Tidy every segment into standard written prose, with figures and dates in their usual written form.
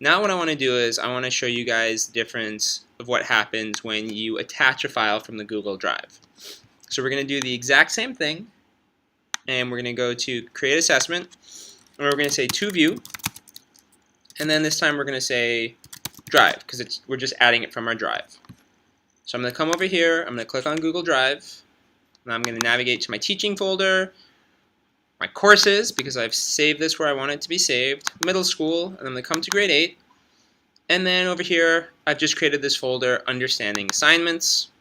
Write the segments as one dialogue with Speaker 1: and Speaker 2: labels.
Speaker 1: Now what I want to do is I want to show you guys the difference of what happens when you attach a file from the Google Drive. So we're going to do the exact same thing, and we're going to go to Create Assessment, and we're going to say To View, and then this time we're going to say Drive, because we're just adding it from our drive. So I'm going to come over here, I'm going to click on Google Drive, and I'm going to navigate to my teaching folder, my courses, because I've saved this where I want it to be saved, middle school, and I'm going to come to grade 8, and then over here I've just created this folder, Understanding Assignments,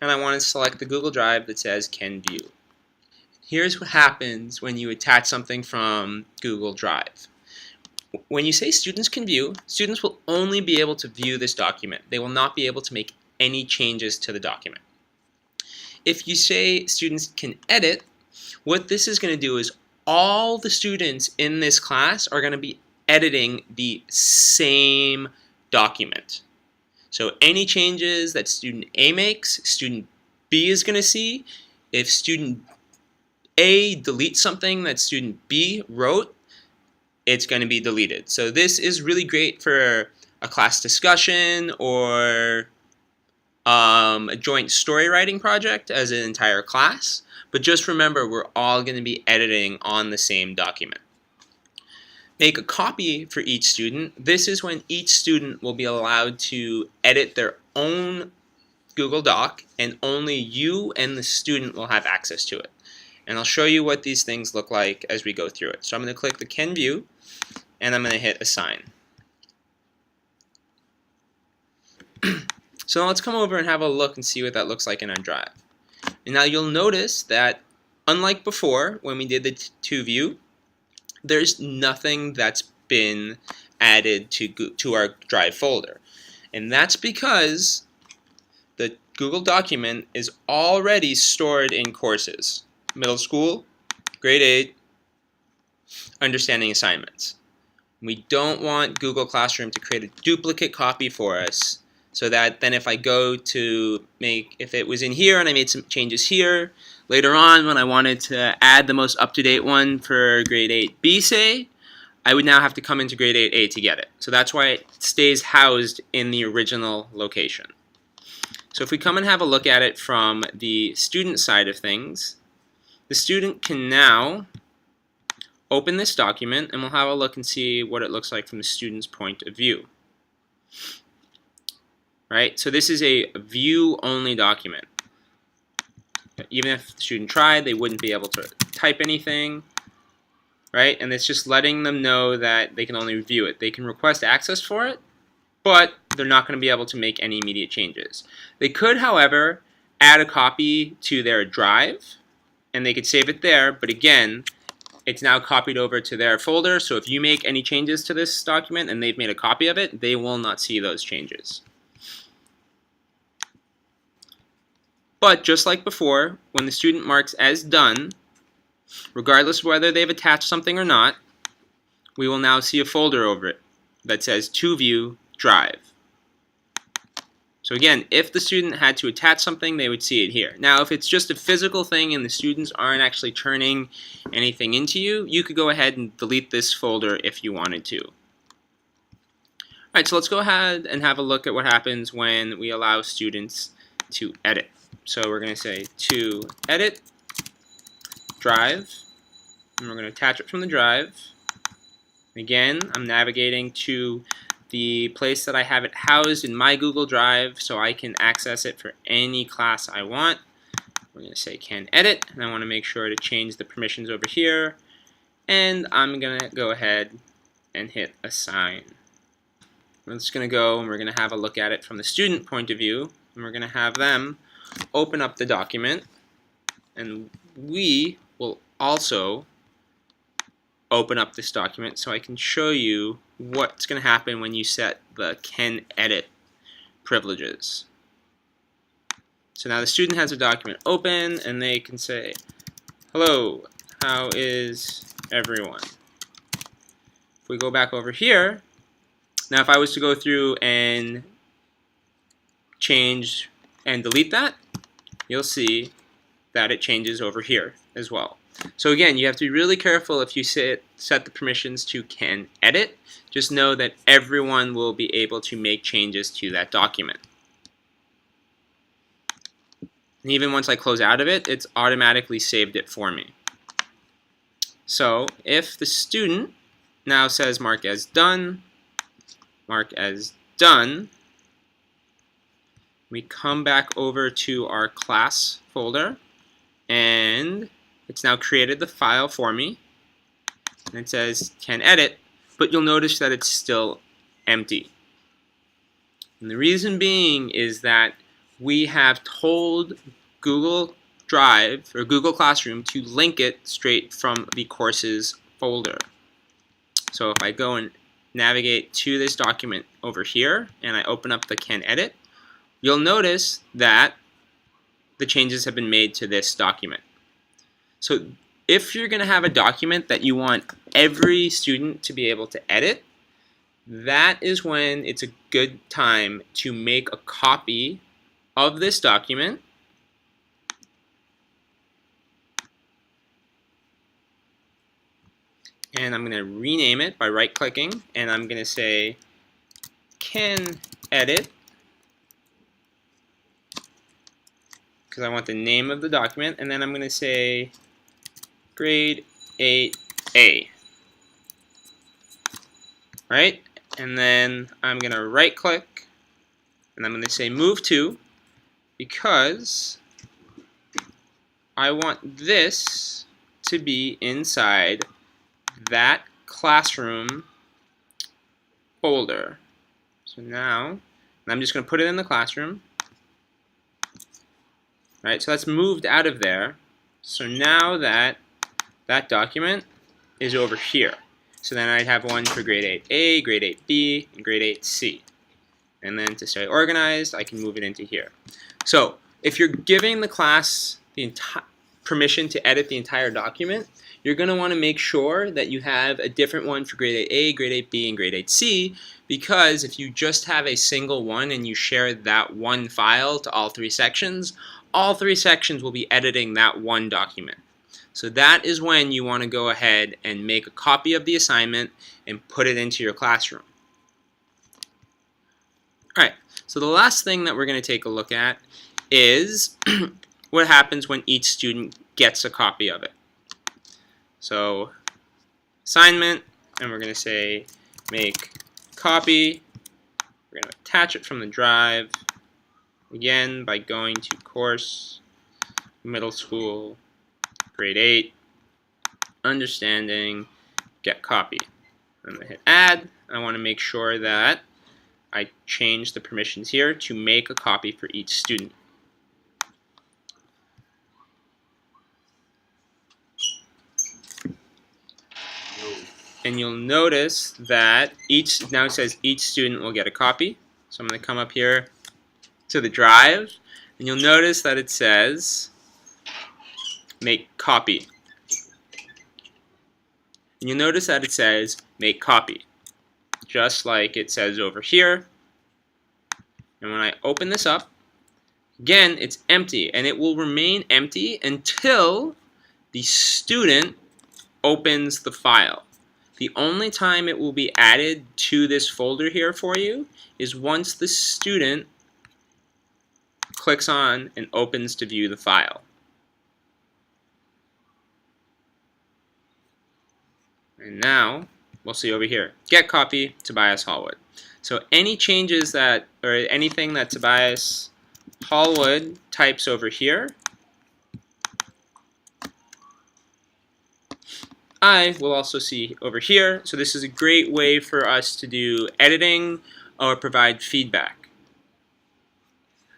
Speaker 1: and I want to select the Google Drive that says Can View. Here's what happens when you attach something from Google Drive. When you say students can view, students will only be able to view this document. They will not be able to make any changes to the document. If you say students can edit, what this is going to do is all the students in this class are going to be editing the same document. So any changes that student A makes, student B is going to see. If student A deletes something that student B wrote, it's going to be deleted. So this is really great for a class discussion or a joint story writing project as an entire class. But just remember, we're all going to be editing on the same document. Make a copy for each student. This is when each student will be allowed to edit their own Google Doc, and only you and the student will have access to it. And I'll show you what these things look like as we go through it. So I'm going to click the Can View, and I'm going to hit Assign. So now let's come over and have a look and see what that looks like in our drive. And now you'll notice that unlike before when we did the To View, there's nothing that's been added to our drive folder. And that's because the Google document is already stored in courses. Middle school, grade 8, Understanding Assignments. We don't want Google Classroom to create a duplicate copy for us, so that then if I go to if it was in here and I made some changes here, later on when I wanted to add the most up-to-date one for grade 8B, say, I would now have to come into grade 8A to get it. So that's why it stays housed in the original location. So if we come and have a look at it from the student side of things, the student can now open this document, and we'll have a look and see what it looks like from the student's point of view. Right? So this is a view-only document. Even if the student tried, they wouldn't be able to type anything. Right? And it's just letting them know that they can only view it. They can request access for it, but they're not going to be able to make any immediate changes. They could, however, add a copy to their drive, and they could save it there, but again, it's now copied over to their folder, so if you make any changes to this document and they've made a copy of it, they will not see those changes. But just like before, when the student marks as done, regardless of whether they've attached something or not, we will now see a folder over it that says To View Drive. So again, if the student had to attach something, they would see it here. Now, if it's just a physical thing and the students aren't actually turning anything into you could go ahead and delete this folder if you wanted to. Alright, so let's go ahead and have a look at what happens when we allow students to edit. So we're going to say To Edit Drive, and we're going to attach it from the drive. Again, I'm navigating to the place that I have it housed in my Google Drive so I can access it for any class I want. We're going to say Can Edit, and I want to make sure to change the permissions over here, and I'm going to go ahead and hit Assign. We're just going to go and we're going to have a look at it from the student point of view, and we're going to have them open up the document, and we will also open up this document so I can show you what's going to happen when you set the Can Edit privileges. So now the student has a document open, and they can say, "Hello, how is everyone?" If we go back over here, now if I was to go through and change and delete that, you'll see that it changes over here as well. So again, you have to be really careful if you set the permissions to can edit. Just know that everyone will be able to make changes to that document. And even once I close out of it, it's automatically saved it for me. So if the student now says mark as done, we come back over to our class folder, and it's now created the file for me, and it says can edit, but you'll notice that it's still empty. And the reason being is that we have told Google Drive or Google Classroom to link it straight from the courses folder. So if I go and navigate to this document over here and I open up the can edit, you'll notice that the changes have been made to this document. So if you're going to have a document that you want every student to be able to edit, that is when it's a good time to make a copy of this document and I'm going to rename it by right-clicking, and I'm going to say can edit because I want the name of the document, and then I'm going to say grade 8A. Right? And then I'm going to right-click, and I'm going to say move to, because I want this to be inside that classroom folder. So now, I'm just going to put it in the classroom. Right, so that's moved out of there. So now that document is over here. So then I'd have one for grade 8A, grade 8B, and grade 8C. And then to stay organized, I can move it into here. So if you're giving the class the permission to edit the entire document, you're going to want to make sure that you have a different one for grade 8A, grade 8B, and grade 8C, because if you just have a single one and you share that one file to all three sections will be editing that one document. So that is when you want to go ahead and make a copy of the assignment and put it into your classroom. Alright, so the last thing that we're going to take a look at is what happens when each student gets a copy of it. So assignment, and we're going to say make copy. We're going to attach it from the drive, again by going to course, middle school, grade 8, understanding, get copy. I'm going to hit add. I want to make sure that I change the permissions here to make a copy for each student. And you'll notice that now it says each student will get a copy. So I'm going to come up here to the drive, and you'll notice that it says make copy. And you'll notice that it says make copy, just like it says over here. And when I open this up, again, it's empty, and it will remain empty until the student opens the file. The only time it will be added to this folder here for you is once the student clicks on and opens to view the file. And now we'll see over here, get copy, Tobias Hallwood. So any changes that, or anything that Tobias Hallwood types over here, I will also see over here. So this is a great way for us to do editing or provide feedback.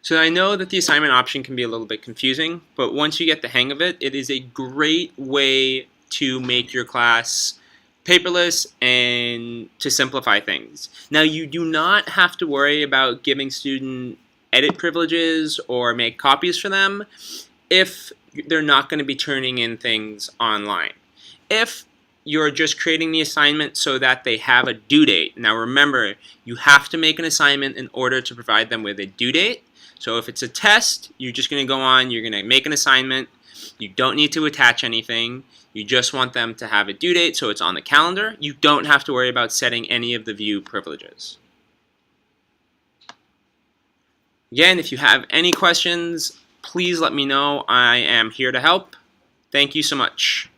Speaker 1: So I know that the assignment option can be a little bit confusing, but once you get the hang of it, it is a great way to make your class paperless and to simplify things. Now you do not have to worry about giving student edit privileges or make copies for them if they're not going to be turning in things online. If you're just creating the assignment so that they have a due date. Now remember, you have to make an assignment in order to provide them with a due date. So if it's a test, you're just going to go on, you're going to make an assignment, You don't need to attach anything. You just want them to have a due date so it's on the calendar. You don't have to worry about setting any of the view privileges. Again, if you have any questions, please let me know. I am here to help. Thank you so much.